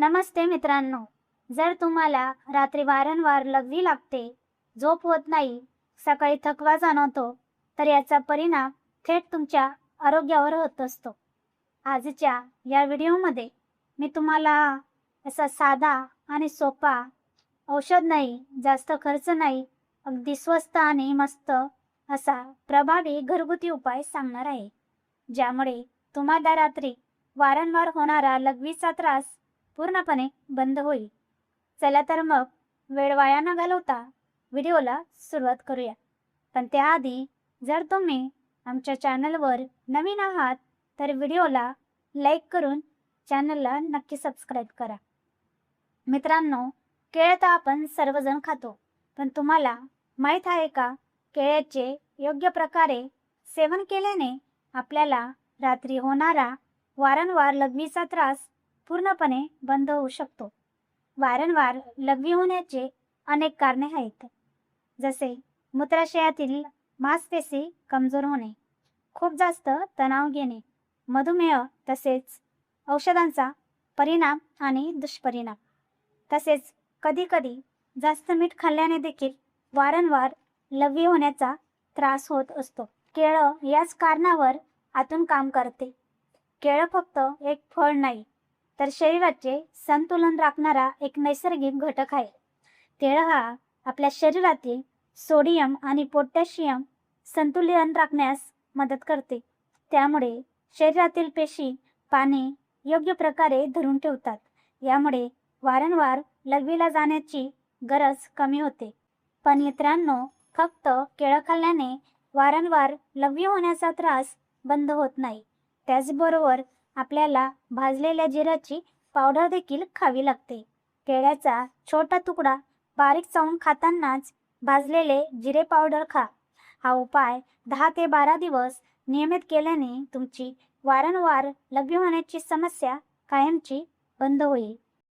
नमस्ते मित्रांनो. जर तुम्हाला रात्री वारंवार लघवी लागते, झोप होत नाही, सकाळी थकवा जाणवतो, तर याचा परिणाम थेट तुमच्या आरोग्यावर होत असतो. आजच्या या व्हिडिओमध्ये मी तुम्हाला असा साधा आणि सोपा, औषध नाही, जास्त खर्च नाही, अगदी स्वस्त आणि मस्त असा प्रभावी घरगुती उपाय सांगणार आहे, ज्यामुळे तुम्हाला रात्री वारंवार होणारा लघवीचा त्रास पूर्णपणे बंद होईल. चला तर मग वेळ वाया न घालवता व्हिडिओला सुरुवात करूया. पण त्याआधी जर तुम्ही आमच्या चॅनलवर नवीन आहात तर व्हिडिओला लाईक करून चॅनलला नक्की सबस्क्राईब करा. मित्रांनो, केळं तर आपण सर्वजण खातो, पण तुम्हाला माहीत आहे का, केळ्याचे योग्य प्रकारे सेवन केल्याने आपल्याला रात्री होणारा वारंवार लघवीचा त्रास पूर्णपणे बंद होऊ शकतो. वारंवार लघवी होण्याचे अनेक कारणे आहेत, जसे मूत्राशयातील मांसपेशी कमजोर होणे, खूप जास्त तणाव घेणे, मधुमेह, तसेच औषधांचा परिणाम आणि दुष्परिणाम. तसेच कधीकधी जास्त मीठ खाल्ल्याने देखील वारंवार लघवी होण्याचा त्रास होत असतो. केळं याच कारणावर आतून काम करते. केळं फक्त एक फळ नाही, तर शरीराचे संतुलन राखणारा एक नैसर्गिक घटक आहे. केळं हा आपल्या शरीरातील सोडियम आणि पोटॅशियम संतुलन राखण्यास मदत करते. त्यामुळे शरीरातील पेशी पाणी योग्य प्रकारे धरून ठेवतात. यामुळे वारंवार लघवीला जाण्याची गरज कमी होते. पण मित्रांनो, फक्त केळं खाल्ल्याने वारंवार लघवी होण्याचा त्रास बंद होत नाही. त्याचबरोबर आपल्याला भाजलेल्या जिऱ्याची पावडर देखील खावी लागते. केळ्याचा छोटा तुकडा बारीक चावून खातानाच भाजलेले जिरे पावडर खा. हा उपाय 10 ते 12 दिवस नियमित केल्याने तुमची वारंवार लघवी होण्याची समस्या कायमची बंद होईल.